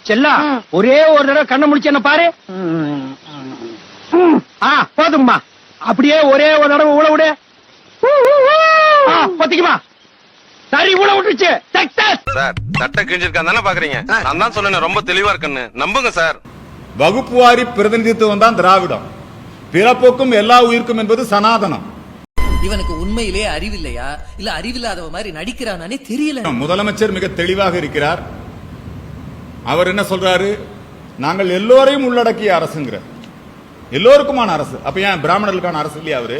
செல்லா ஒரே ஒரு தடவை கண்ணை முடிச்சு என்ன பாரு. போதும்மா, அப்படியே ஒரே ஒரு தடவை ஊழ விடு. பத்திக்குமா சரி, ஊழ விட்டுருச்சு. சார் சட்டை கிழிஞ்சிருக்கான்னு பாக்குறீங்க. நான் தான் சொன்னேன் ரொம்ப தெளிவா இருக்குன்னு, நம்புங்க சார். வகுப்பு வாரி பிரதிநிதித்துவம் தான் திராவிடம். பிறப்புக்கும் எல்லா உயிருக்கும் என்பது சனாதனம். இவனுக்கு உண்மையிலே அறிவில்லையா இல்ல அறிவில்லாதவ மாதிரி நடிக்கிறானே தெரியல. முதலமைச்சர் மிக தெளிவாக இருக்கிறார். அவர் என்ன சொல்றாரு? நாங்கள் எல்லோரையும் உள்ளடக்கிய அரசுங்கிற, எல்லோருக்குமான அரசு. அப்ப ஏன் பிராமணர்களுக்கான அரசு இல்லையா அவரு?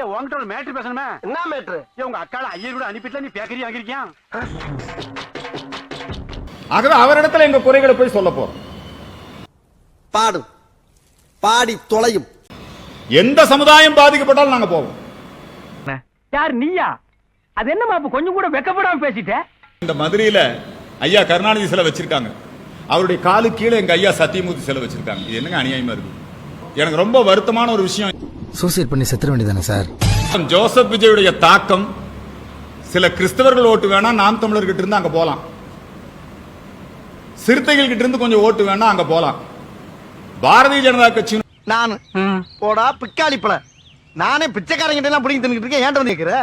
உங்ககிட்ட ஒரு மேட்ரு பேசணுமே. என்ன மேட்ரு? உங்க அக்கால ஐயர் கூட அனுப்பிட்டுல நீ பேக்கரி வாங்கிருக்கியா? ஆகவே அவரிடத்துல எங்க குறைகளை போய் சொல்ல போறோம். பாடும் பாடி தொலையும். எந்த சமுதாயம் பாதிக்கப்பட்டாலும் நாங்க போவோம். யார் நீயா? அது என்னமா கொஞ்சம் கூட வெக்கப்படாம பேசிட்ட? இந்த மதுரையில ஐயா கருணாநிதி சிலை வச்சிருக்காங்க. அவருடைய காலு கீழே எங்க ஐயா சத்தியமூர்த்தி சிலை வச்சிருக்காங்க. இது என்னங்க அநியாயமா இருக்கு? எனக்கு ரொம்ப வருத்தமான ஒரு விஷயம். சூசைட் பண்ணி செத்துற வேண்டியதானே சார்? ஜோசப் விஜயுடைய தாக்கம் சில கிறிஸ்தவர்கள் ஓட்டு வேணா நாம் தமிழர்கிட்ட இருந்து அங்க போலாம், சிறுத்தைகள் கிட்ட இருந்து கொஞ்சம் ஓட்டு வேணா அங்க போலாம். பாரதிய ஜனதா கட்சி நான் போடா பிக்காளிப்பட, நானே பிச்சைக்காரங்கிட்ட எல்லாம் பிடிங்கி தின்னுட்டு இருக்கேன். ஏன்டா வந்து கேக்குற?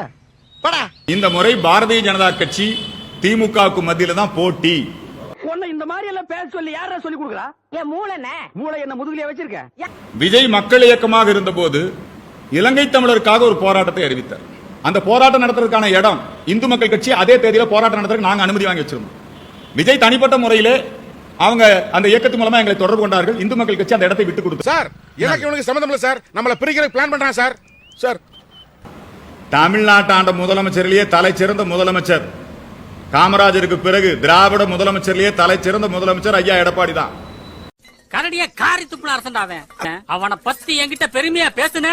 போடா. இந்த முறை பாரதிய ஜனதா கட்சி திமுகவுக்கு மத்தியில தான் போட்டி. இந்த மாதிரி எல்லாம் பேச சொல்லி யாரா சொல்லி கொடுக்கறா? என் மூளை என்ன முதுகுலயே வச்சிருக்க? விஜய் மக்கள் இயக்கமாக இருந்த போது இலங்கை தமிழருக்காக ஒரு போராட்டத்தை அறிவித்தார். அந்த போராட்டம் நடத்துறதுக்கான இடம் இந்து மக்கள் கட்சி அதே தேதியில போராட்டம் நடத்துறதுக்கு நாங்க அனுமதி வாங்கி வச்சிருந்தோம். விஜய் தனிப்பட்ட முறையிலே அவங்க அந்த இயக்கத்து மூலமா எங்களை தொடர்பு கொண்டார்கள். இந்து மக்கள் கட்சி அந்த இடத்தை விட்டு கொடுத்து. சார் எனக்கு இவனுக்கு சம்பந்தம் இல்ல சார், நம்மள பிரிக்கிற பிளான் பண்றான் சார். சார் தமிழ்நாட்டு ஆண்ட முதலமைச்சரிலேயே தலை சிறந்த முதலமைச்சர் காமராஜருக்கு பிறகு திராவிட முதலமைச்சர்லயே தலை சிறந்த முதலமைச்சர் ஐயா எடப்பாடி தான். கரடியா காரி துப்புல அரசண்டாவன். அவனை பத்தி என்கிட்ட பெருமையா பேசுன.